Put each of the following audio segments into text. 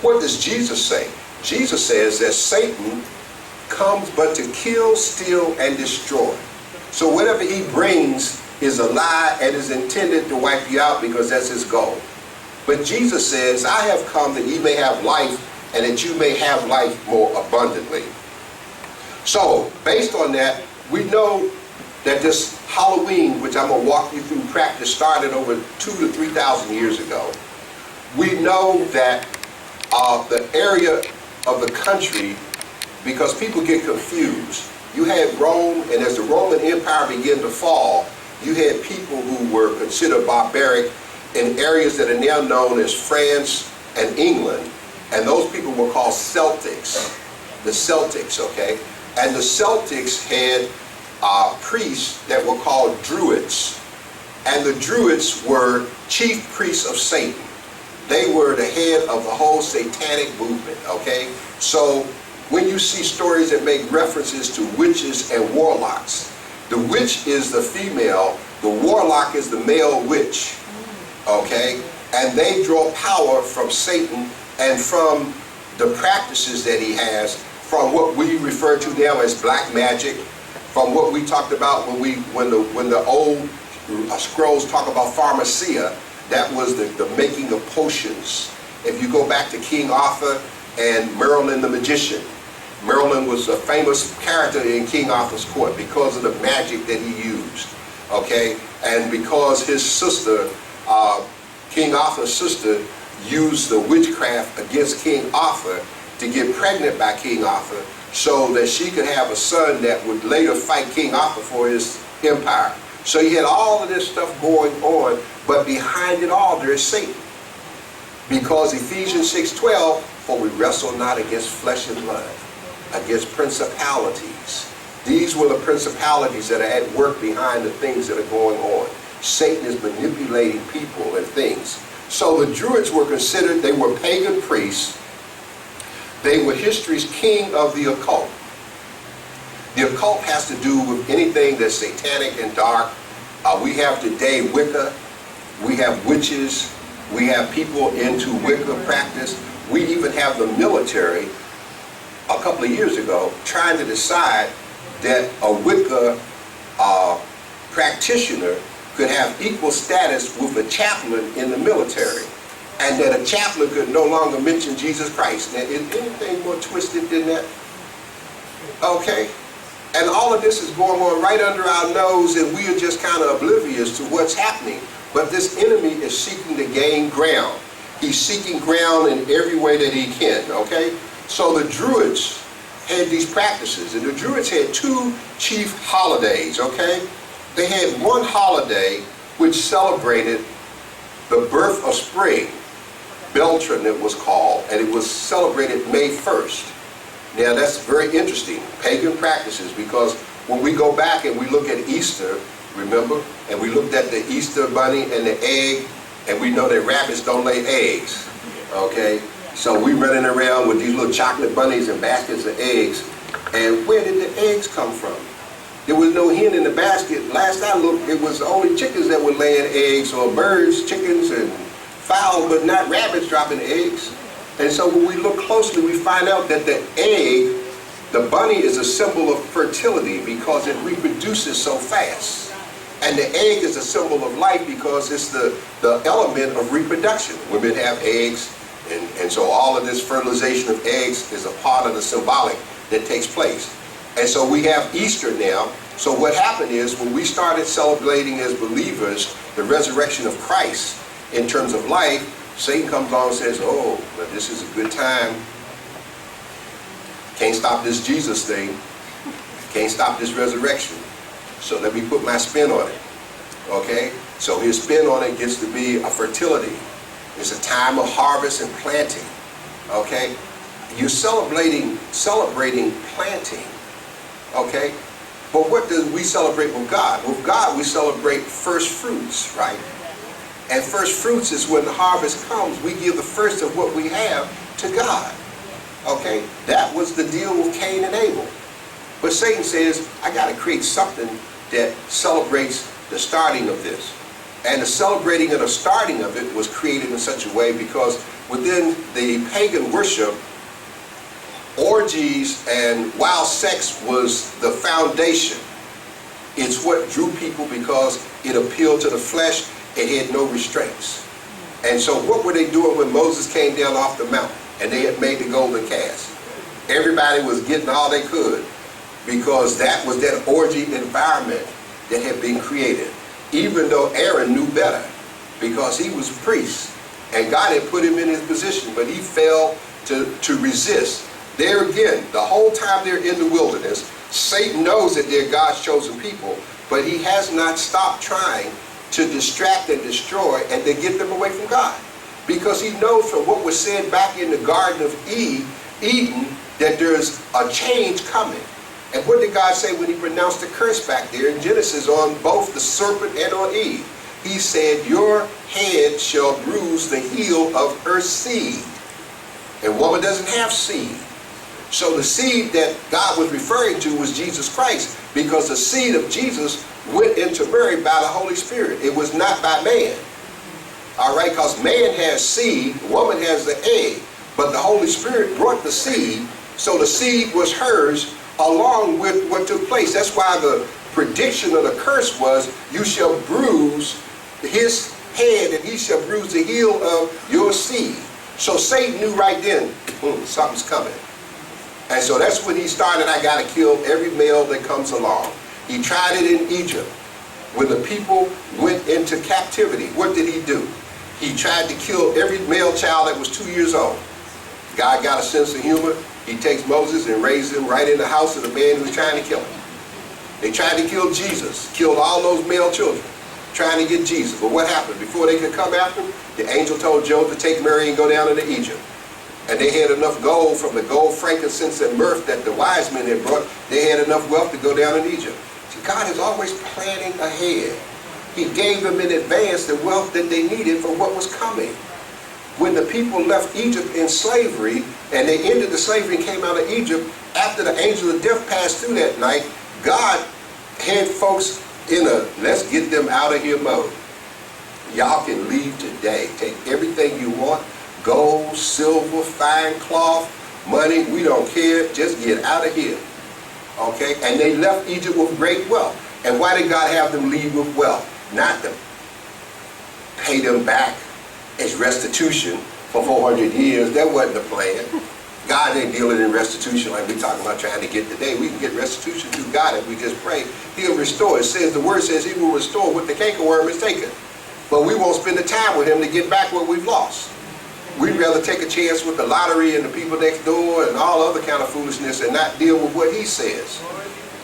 What does Jesus say? Jesus says that Satan comes but to kill, steal, and destroy. So whatever he brings is a lie and is intended to wipe you out, because that's his goal. But Jesus says, I have come that ye may have life, and that you may have life more abundantly. So, based on that, we know that this Halloween, which I'm going to walk you through practice, started over 2,000 to 3,000 years ago. We know that the area of the country, because people get confused. You had Rome, and as the Roman Empire began to fall, you had people who were considered barbaric in areas that are now known as France and England, and those people were called Celtics. The Celtics, okay? And the Celtics had priests that were called Druids, and the Druids were chief priests of Satan. They were the head of the whole satanic movement, okay? So when you see stories that make references to witches and warlocks, the witch is the female, the warlock is the male witch, okay? And they draw power from Satan and from the practices that he has, from what we refer to now as black magic, from what we talked about when the old scrolls talk about pharmacia. That was the making of potions. If you go back to King Arthur and Merlin the magician, Merlin was a famous character in King Arthur's court because of the magic that he used, okay? And because his sister, King Arthur's sister, used the witchcraft against King Arthur to get pregnant by King Arthur so that she could have a son that would later fight King Arthur for his empire. So you had all of this stuff going on, but behind it all there is Satan. Because Ephesians 6:12, for we wrestle not against flesh and blood, against principalities. These were the principalities that are at work behind the things that are going on. Satan is manipulating people and things. So the Druids were considered, they were pagan priests. They were history's king of the occult. The occult has to do with anything that's satanic and dark. We have today Wicca, we have witches, we have people into Wicca practice. We even have the military, a couple of years ago, trying to decide that a Wicca practitioner could have equal status with a chaplain in the military, and that a chaplain could no longer mention Jesus Christ. Now, is anything more twisted than that? Okay? And all of this is going on right under our nose, and we are just kind of oblivious to what's happening. But this enemy is seeking to gain ground. He's seeking ground in every way that he can, okay? So the Druids had these practices, and the Druids had two chief holidays, okay? They had one holiday which celebrated the birth of spring, Beltran it was called, and it was celebrated May 1st. Now that's very interesting, pagan practices, because when we go back and we look at Easter, remember, and we looked at the Easter bunny and the egg, and we know that rabbits don't lay eggs, okay? So we running around with these little chocolate bunnies and baskets of eggs, and where did the eggs come from? There was no hen in the basket. Last I looked, it was only chickens that were laying eggs, or birds, chickens, and fowl, but not rabbits dropping eggs. And so when we look closely, we find out that the egg, the bunny, is a symbol of fertility because it reproduces so fast. And the egg is a symbol of life because it's the element of reproduction. Women have eggs, and so all of this fertilization of eggs is a part of the symbolic that takes place. And so we have Easter now. So what happened is, when we started celebrating as believers the resurrection of Christ in terms of life, Satan comes along and says, oh, but this is a good time. Can't stop this Jesus thing. Can't stop this resurrection. So let me put my spin on it. Okay? So his spin on it gets to be a fertility. It's a time of harvest and planting. Okay? You're celebrating planting. Okay? But what do we celebrate with God? With God we celebrate first fruits, right? And first fruits is when the harvest comes, we give the first of what we have to God. Okay? That was the deal with Cain and Abel. But Satan says, I got to create something that celebrates the starting of this. And the celebrating of the starting of it was created in such a way because within the pagan worship, orgies and wild sex was the foundation. It's what drew people because it appealed to the flesh. It had no restraints. And so what were they doing when Moses came down off the mountain and they had made the golden calf? Everybody was getting all they could because that was that orgy environment that had been created. Even though Aaron knew better because he was a priest and God had put him in his position, but he failed to resist. There again, the whole time they're in the wilderness, Satan knows that they're God's chosen people, but he has not stopped trying to distract and destroy and to get them away from God. Because he knows from what was said back in the Garden of Eden that there's a change coming. And what did God say when he pronounced the curse back there in Genesis on both the serpent and on Eve? He said, your head shall bruise the heel of her seed. And woman doesn't have seed. So the seed that God was referring to was Jesus Christ, because the seed of Jesus went into Mary by the Holy Spirit. It was not by man. All right, because man has seed, woman has the egg, but the Holy Spirit brought the seed, so the seed was hers along with what took place. That's why the prediction of the curse was, you shall bruise his head and he shall bruise the heel of your seed. So Satan knew right then, something's coming. And so that's when he started, I got to kill every male that comes along. He tried it in Egypt. When the people went into captivity, what did he do? He tried to kill every male child that was 2 years old. God got a sense of humor. He takes Moses and raises him right in the house of the man who was trying to kill him. They tried to kill Jesus, killed all those male children, trying to get Jesus. But what happened? Before they could come after him, the angel told Job to take Mary and go down into Egypt. And they had enough gold from the gold, frankincense, and myrrh that the wise men had brought. They had enough wealth to go down in Egypt. See, God is always planning ahead. He gave them in advance the wealth that they needed for what was coming. When the people left Egypt in slavery, and they ended the slavery and came out of Egypt, after the angel of death passed through that night, God had folks in a let's get them out of here mode. Y'all can leave today. Take everything you want. Gold, silver, fine cloth, money, we don't care. Just get out of here. Okay? And they left Egypt with great wealth. And why did God have them leave with wealth? Not to pay them back as restitution for 400 years. That wasn't the plan. God ain't dealing in restitution like we're talking about trying to get today. We can get restitution through God if we just pray. He'll restore. It says, the word says he will restore what the cankerworm has taken. But we won't spend the time with him to get back what we've lost. We'd rather take a chance with the lottery and the people next door and all other kind of foolishness and not deal with what he says.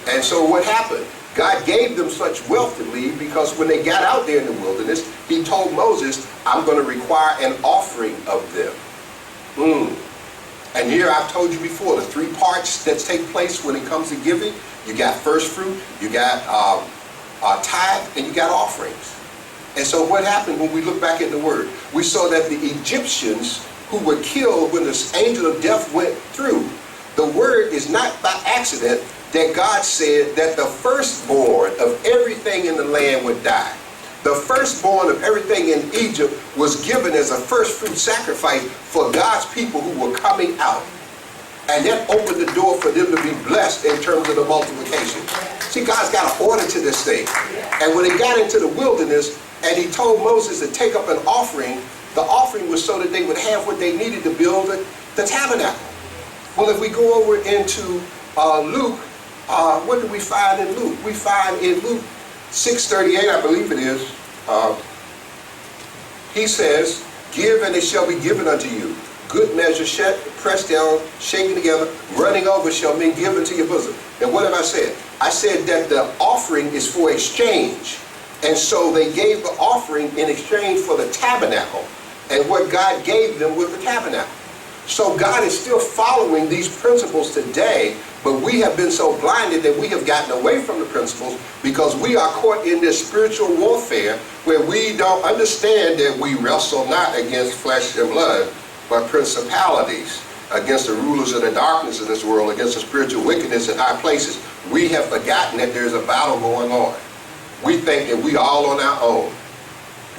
And so what happened? God gave them such wealth to leave because when they got out there in the wilderness, he told Moses, I'm going to require an offering of them. And here I've told you before, the three parts that take place when it comes to giving. You got first fruit, you got tithe, and you got offerings. And so what happened when we look back at the word? We saw that the Egyptians who were killed when the angel of death went through, the word is not by accident that God said that the firstborn of everything in the land would die. The firstborn of everything in Egypt was given as a first fruit sacrifice for God's people who were coming out. And that opened the door for them to be blessed in terms of the multiplication. See, God's got an order to this thing. And when they got into the wilderness, and he told Moses to take up an offering, the offering was so that they would have what they needed to build the tabernacle. Well, if we go over into Luke, what do we find in Luke? We find in Luke 6:38, I believe it is, he says, give and it shall be given unto you. Good measure, pressed down, shaken together, running over shall be given to your bosom. And what have I said? I said that the offering is for exchange. And so they gave the offering in exchange for the tabernacle. And what God gave them was the tabernacle. So God is still following these principles today, but we have been so blinded that we have gotten away from the principles because we are caught in this spiritual warfare where we don't understand that we wrestle not against flesh and blood, but principalities, against the rulers of the darkness of this world, against the spiritual wickedness in high places. We have forgotten that there's a battle going on. We think that we all on our own,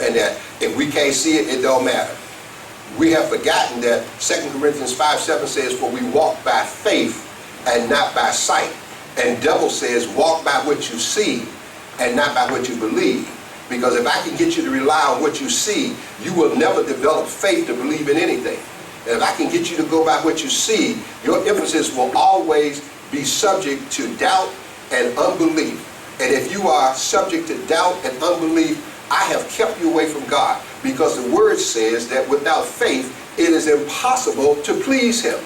and that if we can't see it, it don't matter. we have forgotten that 2 Corinthians 5:7 says, for we walk by faith and not by sight. And devil says, walk by what you see and not by what you believe. Because if I can get you to rely on what you see, you will never develop faith to believe in anything. And if I can get you to go by what you see, your emphasis will always be subject to doubt and unbelief. And if you are subject to doubt and unbelief, I have kept you away from God. Because the word says that without faith, it is impossible to please him.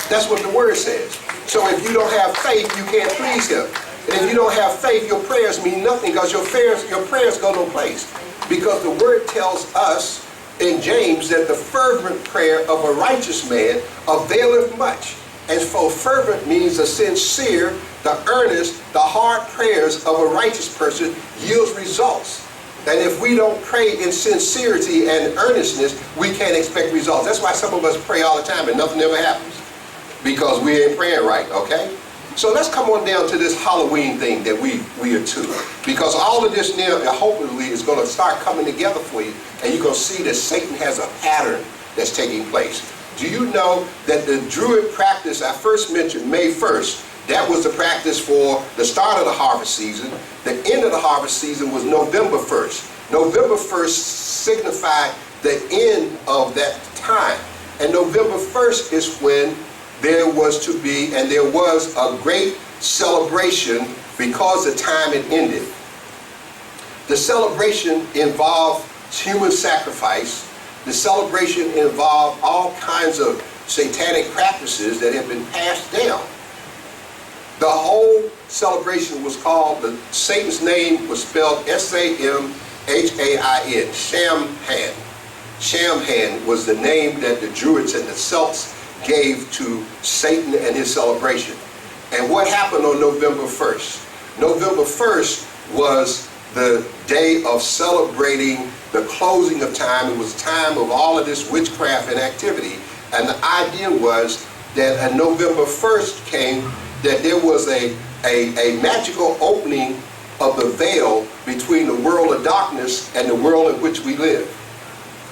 That's what the word says. So if you don't have faith, you can't please him. And if you don't have faith, your prayers mean nothing, because your prayers go no place. Because the word tells us in James that the fervent prayer of a righteous man availeth much. And for fervent means the sincere, the earnest, the hard prayers of a righteous person yields results. And if we don't pray in sincerity and earnestness, we can't expect results. That's why some of us pray all the time and nothing ever happens. Because we ain't praying right, okay? So let's come on down to this Halloween thing that we are to. Because all of this now, hopefully, is going to start coming together for you. And you're going to see that Satan has a pattern that's taking place. Do you know that the Druid practice I first mentioned, May 1st, that was the practice for the start of the harvest season. The end of the harvest season was November 1st. November 1st signified the end of that time. And November 1st is when there was to be, and there was a great celebration because the time had ended. The celebration involved human sacrifice. The celebration involved all kinds of satanic practices that had been passed down. The whole celebration was called, Satan's name was spelled S-A-M-H-A-I-N, Shamhan. Shamhan was the name that the Druids and the Celts gave to Satan and his celebration. And what happened on November 1st? November 1st was the day of celebrating the closing of time. It was time of all of this witchcraft and activity. And the idea was that on November 1st came that there was a magical opening of the veil between the world of darkness and the world in which we live.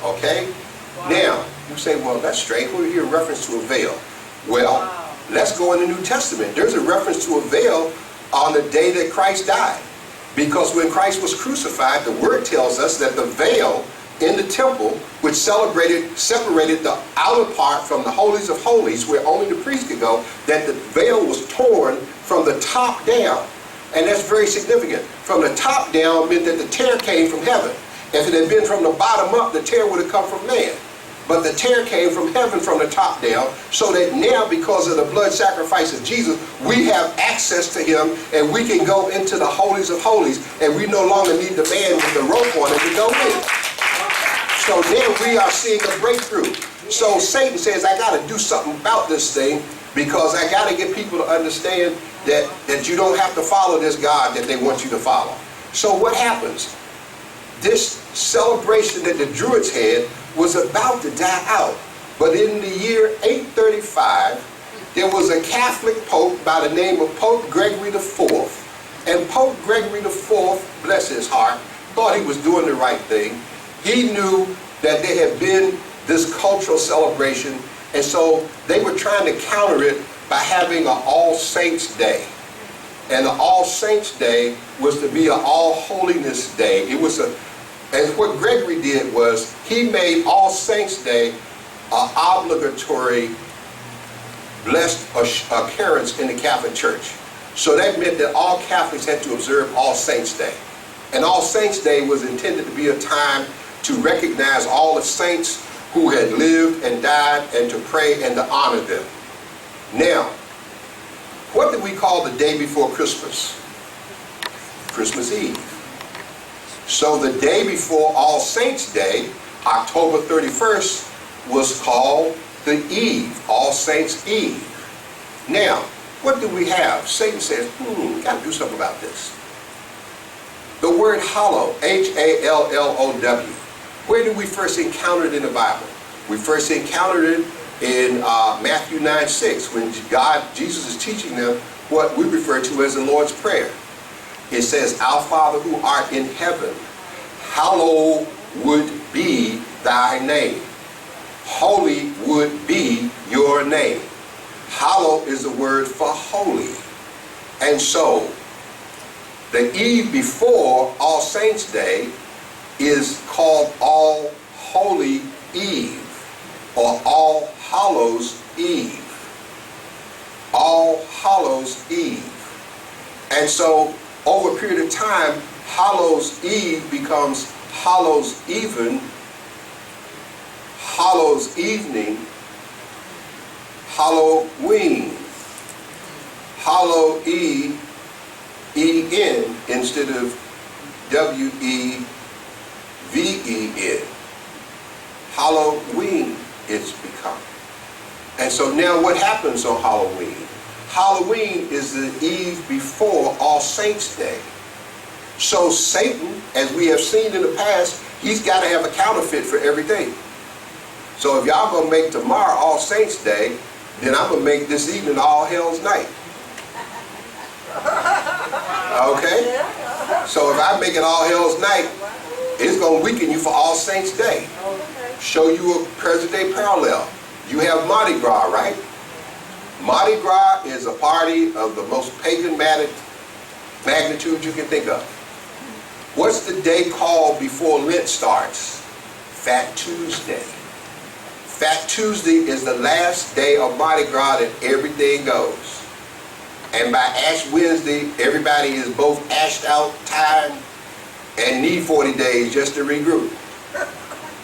Okay? Wow. Now, you say, well, that's strange. We'll hear a reference to a veil. Well, wow. Let's go in the New Testament. There's a reference to a veil on the day that Christ died. Because when Christ was crucified, the word tells us that the veil in the temple, which separated the outer part from the holies of holies, where only the priest could go, that the veil was torn from the top down. And that's very significant. From the top down meant that the tear came from heaven. If it had been from the bottom up, the tear would have come from man. But the tear came from heaven from the top down, so that now, because of the blood sacrifice of Jesus, we have access to him, and we can go into the holies of holies, and we no longer need the man with the rope on it to go in. So then we are seeing a breakthrough. So Satan says, I got to do something about this thing, because I got to get people to understand that you don't have to follow this God that they want you to follow. So what happens? This celebration that the Druids had was about to die out. But in the year 835, there was a Catholic Pope by the name of Pope Gregory IV. And Pope Gregory IV, bless his heart, thought he was doing the right thing. He knew that there had been this cultural celebration, and so they were trying to counter it by having an All Saints Day. And the All Saints Day was to be an All Holiness Day. And what Gregory did was he made All Saints Day an obligatory blessed occurrence in the Catholic Church. So that meant that all Catholics had to observe All Saints Day. And All Saints Day was intended to be a time to recognize all the saints who had lived and died, and to pray and to honor them. Now, what do we call the day before Christmas? Christmas Eve. So the day before All Saints Day, October 31st, was called the Eve, All Saints Eve. Now, what do we have? Satan says, got to do something about this. The word hallow, H-A-L-L-O-W. Where did we first encounter it in the Bible? We first encountered it in Matthew 9:6, when Jesus is teaching them what we refer to as the Lord's Prayer. It says, Our Father who art in heaven, hallowed be thy name. holy would be your name. Hallow is the word for holy. And so, the eve before All Saints' Day is called All Holy Eve, or All Hallows Eve. All Hallows Eve. And so, over a period of time, Hallows Eve becomes Hallows Even, Hallows Evening, Halloween, Hallow-E-E-N instead of W-E-V-E-N. Halloween it's become. And so now what happens on Halloween? Halloween is the eve before All Saints' Day. So Satan, as we have seen in the past, he's got to have a counterfeit for everything. So if y'all gonna make tomorrow All Saints' Day, then I'm gonna make this evening All Hell's Night. Okay? So if I make it All Hell's Night, it's gonna weaken you for All Saints' Day. Show you a present day parallel. You have Mardi Gras, right? Mardi Gras is a party of the most pagan magnitude you can think of. What's the day called before Lent starts? Fat Tuesday. Fat Tuesday is the last day of Mardi Gras that everything goes. And by Ash Wednesday, everybody is both ashed out, tired, and need 40 days just to regroup.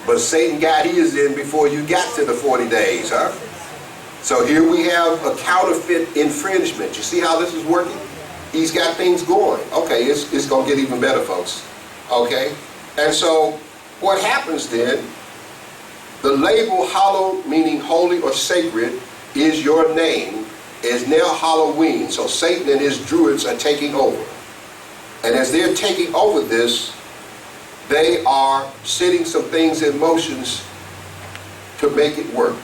But Satan got his in before you got to the 40 days, huh? So here we have a counterfeit infringement. You see how this is working? He's got things going. Okay, it's going to get even better, folks. Okay? And so what happens then, the label hallow, meaning holy or sacred, is your name, is now Halloween. So Satan and his druids are taking over. And as they're taking over this, they are setting some things in motions to make it work.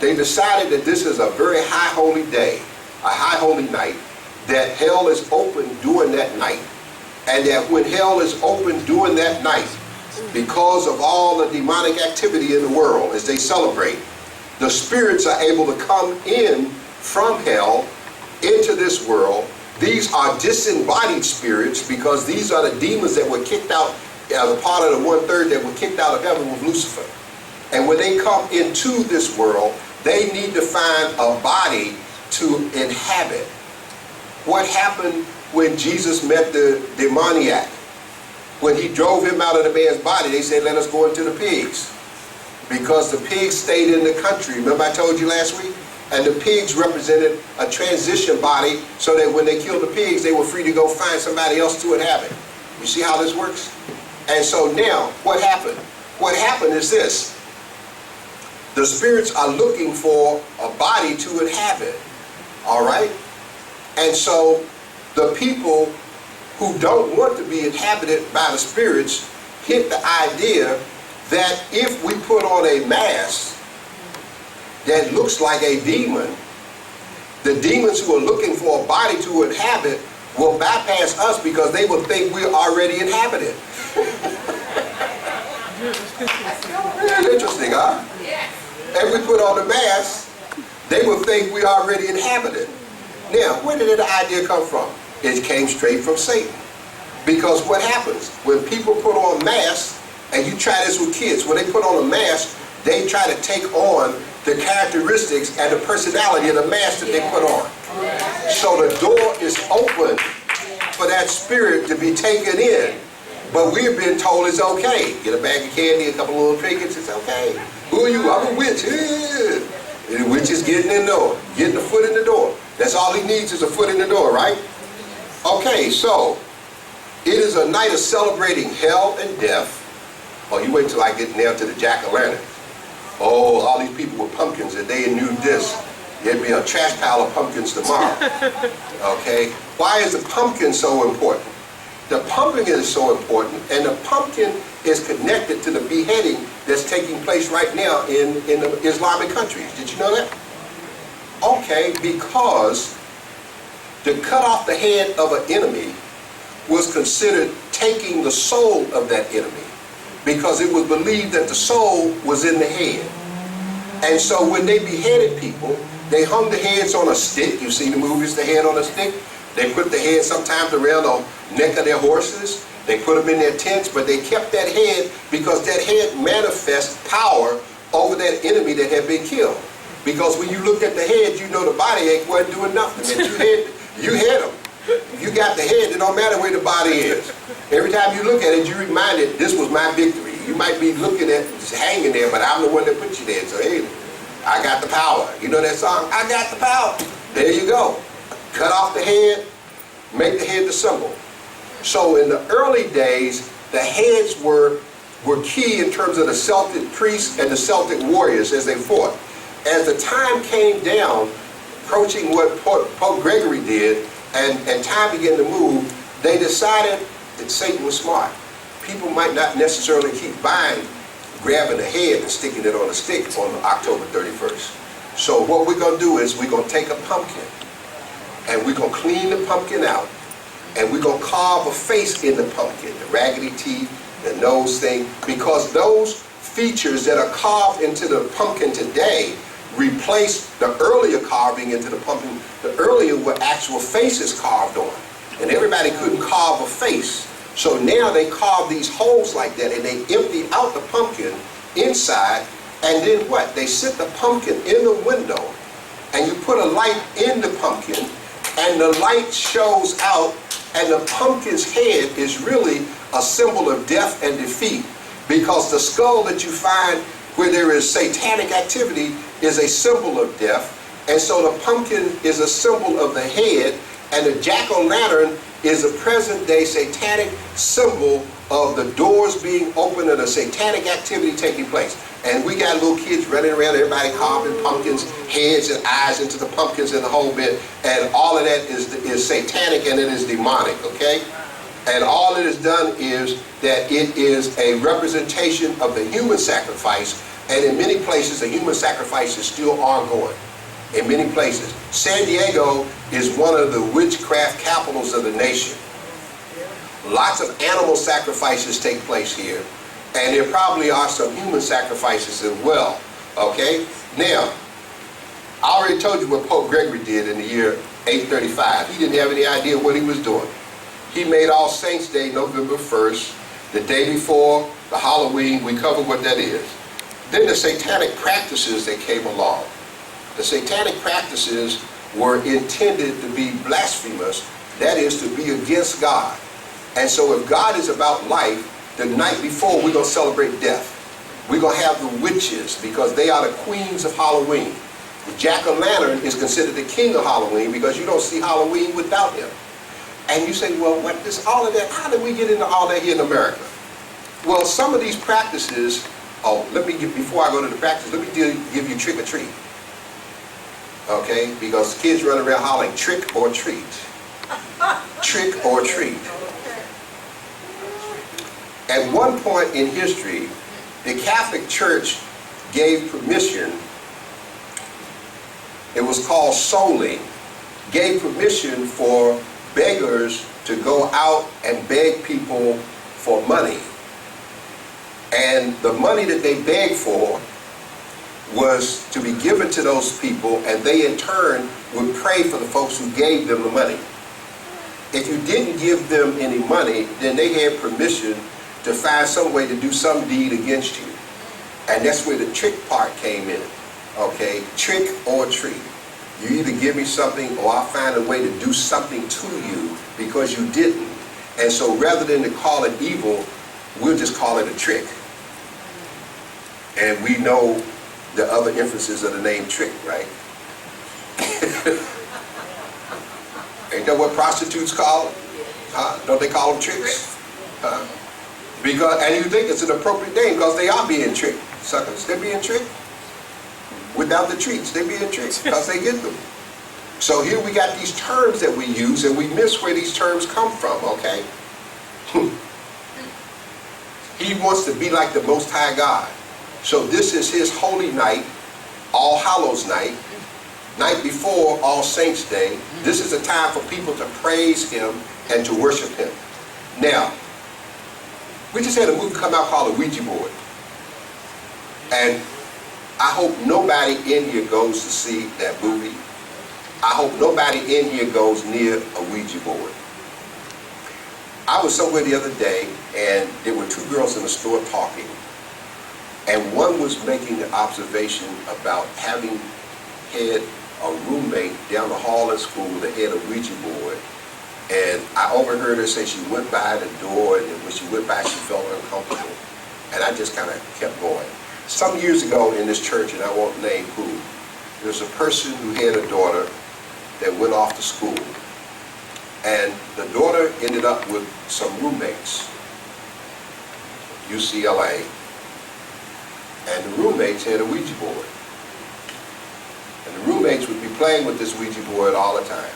They decided that this is a very high holy day, a high holy night, that hell is open during that night. And that when hell is open during that night, because of all the demonic activity in the world as they celebrate, the spirits are able to come in from hell into this world. These are disembodied spirits because these are the demons that were kicked out as a part of the 1/3 that were kicked out of heaven with Lucifer. And when they come into this world, they need to find a body to inhabit. What happened when Jesus met the demoniac? When he drove him out of the man's body, they said, let us go into the pigs. Because the pigs stayed in the country. Remember I told you last week? And the pigs represented a transition body so that when they killed the pigs, they were free to go find somebody else to inhabit. You see how this works? And so now, what happened? What happened is this. The spirits are looking for a body to inhabit. All right? And so the people who don't want to be inhabited by the spirits hit the idea that if we put on a mask that looks like a demon, the demons who are looking for a body to inhabit will bypass us because they will think we're already inhabited. Very interesting, huh? If we put on the mask, they will think we already inhabited. Now, where did the idea come from? It came straight from Satan. Because what happens when people put on masks, and you try this with kids, when they put on a mask, they try to take on the characteristics and the personality of the mask that they put on. So the door is open for that spirit to be taken in. But we've been told it's okay. Get a bag of candy, a couple of little trinkets, it's okay. Who are you? I'm a witch. Yeah. And the witch is getting in the door, getting the foot in the door. That's all he needs is a foot in the door, right? Okay, so it is a night of celebrating hell and death. Oh, you wait till I get nailed to the jack-o'-lantern. Oh, all these people with pumpkins, if they knew this, there'd be a trash pile of pumpkins tomorrow. Okay? Why is the pumpkin so important? The pumpkin is so important, and the pumpkin is connected to the beheading that's taking place right now in the Islamic countries. Did you know that? Okay, because to cut off the head of an enemy was considered taking the soul of that enemy, because it was believed that the soul was in the head. And so when they beheaded people, they hung the heads on a stick. You've seen the movies, the head on a stick. They put the head sometimes around the neck of their horses. They put them in their tents, but they kept that head because that head manifests power over that enemy that had been killed. Because when you looked at the head, you know the body ache wasn't doing nothing. And you had them. You got the head, it don't matter where the body is. Every time you look at it, you're reminded, this was my victory. You might be looking at it hanging there, but I'm the one that put you there. So hey, I got the power. You know that song? I got the power. There you go. Cut off the head, make the head the symbol. So in the early days, the heads were key in terms of the Celtic priests and the Celtic warriors as they fought. As the time came down, approaching what Pope Gregory did, and time began to move, they decided that Satan was smart. People might not necessarily keep grabbing the head and sticking it on a stick on October 31st. So what we're going to do is we're going to take a pumpkin, and we're going to clean the pumpkin out, and we're going to carve a face in the pumpkin, the raggedy teeth, the nose thing, because those features that are carved into the pumpkin today replace the earlier carving into the pumpkin. The earlier were actual faces carved on, and everybody couldn't carve a face. So now they carve these holes like that, and they empty out the pumpkin inside, and then what? They sit the pumpkin in the window, and you put a light in the pumpkin, and the light shows out, and the pumpkin's head is really a symbol of death and defeat, because the skull that you find where there is satanic activity is a symbol of death. And so the pumpkin is a symbol of the head, and the jack-o'-lantern is a present-day satanic symbol of the doors being open and a satanic activity taking place. And we got little kids running around, everybody carving pumpkins, heads and eyes into the pumpkins and the whole bit, and all of that is satanic and it is demonic, okay? And all it has done is that it is a representation of the human sacrifice, and in many places the human sacrifice is still ongoing. In many places. San Diego is one of the witchcraft capitals of the nation. Lots of animal sacrifices take place here, and there probably are some human sacrifices as well. Okay? Now, I already told you what Pope Gregory did in the year 835. He didn't have any idea what he was doing. He made All Saints' Day November 1st, the day before the Halloween. We covered what that is. Then the satanic practices that came along. The satanic practices were intended to be blasphemous, that is, to be against God. And so if God is about life, the night before we're going to celebrate death. We're going to have the witches because they are the queens of Halloween. The jack-o'-lantern is considered the king of Halloween because you don't see Halloween without him. And you say, well, what is all of that? How did we get into all that here in America? Well, some of these practices, before I go to the practice, let me give you trick or treat. Okay, because kids run around hollering trick or treat. Trick or treat. At one point in history, the Catholic Church gave permission, it was called souling, gave permission for beggars to go out and beg people for money. And the money that they begged for was to be given to those people, and they in turn would pray for the folks who gave them the money. If you didn't give them any money, then they had permission to find some way to do some deed against you. And that's where the trick part came in. Okay, trick or treat. You either give me something or I'll find a way to do something to you because you didn't. And so rather than to call it evil, we'll just call it a trick. And we know the other emphasis of the name trick, right? Ain't that what prostitutes call them? Don't they call them tricks? Because, and you think it's an appropriate name because they are being tricked. Suckers, they're being tricked. Without the treats, they're being tricked because they get them. So here we got these terms that we use and we miss where these terms come from, okay? He wants to be like the Most High God. So this is his holy night, All Hallows Night, night before All Saints Day. This is a time for people to praise him and to worship him. Now, we just had a movie come out called The Ouija Board. And I hope nobody in here goes to see that movie. I hope nobody in here goes near a Ouija board. I was somewhere the other day, and there were two girls in the store talking, and one was making the observation about having had a roommate down the hall at school that had a Ouija board. And I overheard her say she went by the door, and when she went by, she felt uncomfortable. And I just kind of kept going. Some years ago in this church, and I won't name who, there was a person who had a daughter that went off to school. And the daughter ended up with some roommates, UCLA, and the roommates had a Ouija board. And the roommates would be playing with this Ouija board all the time.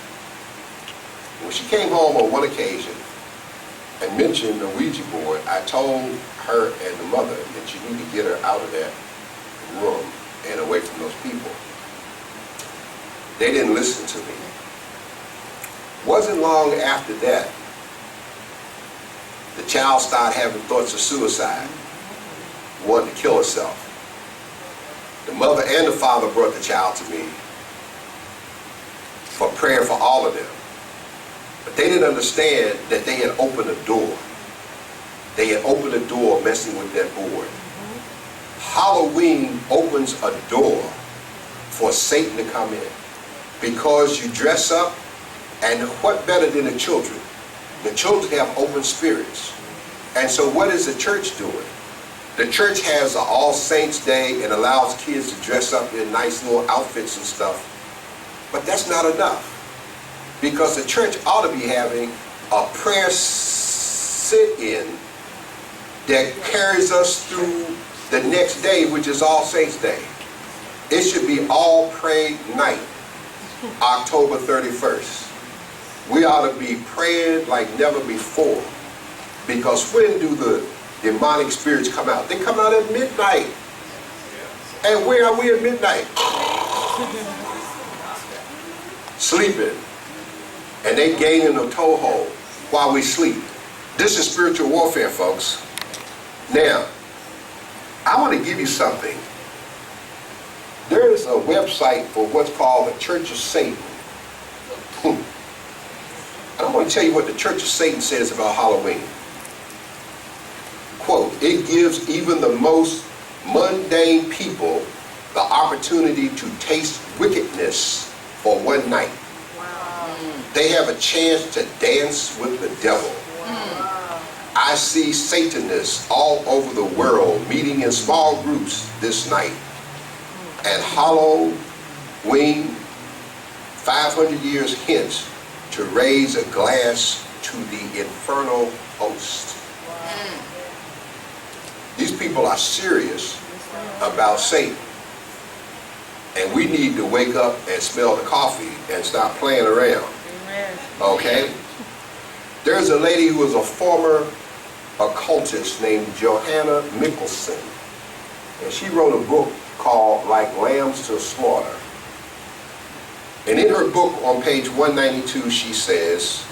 When she came home on one occasion and mentioned the Ouija board, I told her and the mother that you need to get her out of that room and away from those people. They didn't listen to me. Wasn't long after that, the child started having thoughts of suicide, wanted to kill herself. The mother and the father brought the child to me for prayer for all of them. But they didn't understand that they had opened a door. They had opened a door messing with that board. Halloween opens a door for Satan to come in because you dress up, and what better than the children? The children have open spirits. And so what is the church doing? The church has an All Saints Day and allows kids to dress up in nice little outfits and stuff. But that's not enough. Because the church ought to be having a prayer sit-in that carries us through the next day, which is All Saints Day. It should be All Pray Night, October 31st. We ought to be praying like never before. Because when do the demonic spirits come out? They come out at midnight. And where are we at midnight? Sleeping. And they gaining a toehold while we sleep. This is spiritual warfare, folks. Now, I want to give you something. There is a website for what's called the Church of Satan. I want to tell you what the Church of Satan says about Halloween. Quote, it gives even the most mundane people the opportunity to taste wickedness for one night. Wow. They have a chance to dance with the devil. Wow. I see Satanists all over the world meeting in small groups this night. And Halloween, 500 years hence, to raise a glass to the infernal host. Wow. These people are serious about Satan. And we need to wake up and smell the coffee and stop playing around. Okay? There's a lady who was a former occultist named Johanna Mickelson. And she wrote a book called Like Lambs to Slaughter. And in her book on page 192 she says,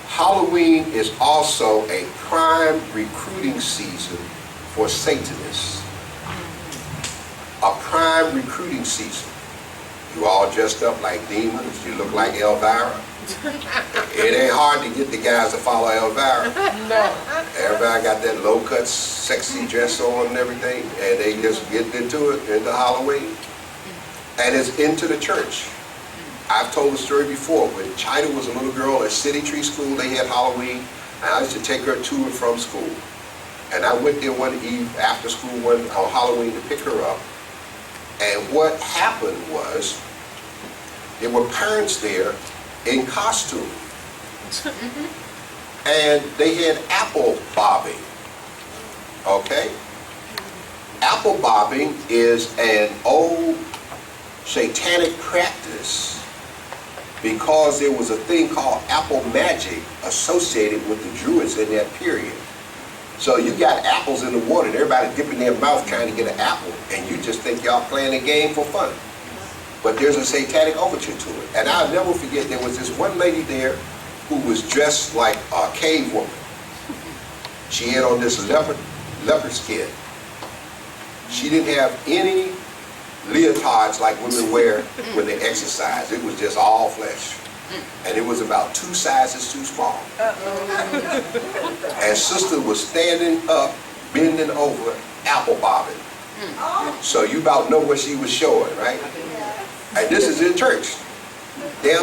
Halloween is also a prime recruiting season for Satanists. A prime recruiting season. You all dressed up like demons, you look like Elvira. It ain't hard to get the guys to follow Elvira. No. Everybody got that low-cut, sexy dress on and everything, and they just get into it, into Halloween. And it's into the church. I've told the story before. When China was a little girl at City Tree School, they had Halloween, and I used to take her to and from school. And I went there one eve after school on Halloween to pick her up. And what happened was, there were parents there in costume. And they had apple bobbing. Okay? Apple bobbing is an old satanic practice because there was a thing called apple magic associated with the Druids in that period. So you got apples in the water and everybody dipping their mouth trying to get an apple, and you just think y'all playing a game for fun. But there's a satanic overture to it. And I'll never forget, there was this one lady there who was dressed like a cave woman. She had on this leopard skin. She didn't have any leotards like women wear when they exercise. It was just all flesh. And it was about 2 sizes too small. And sister was standing up, bending over, apple bobbing. So you about know what she was showing, right? And this is in church. Down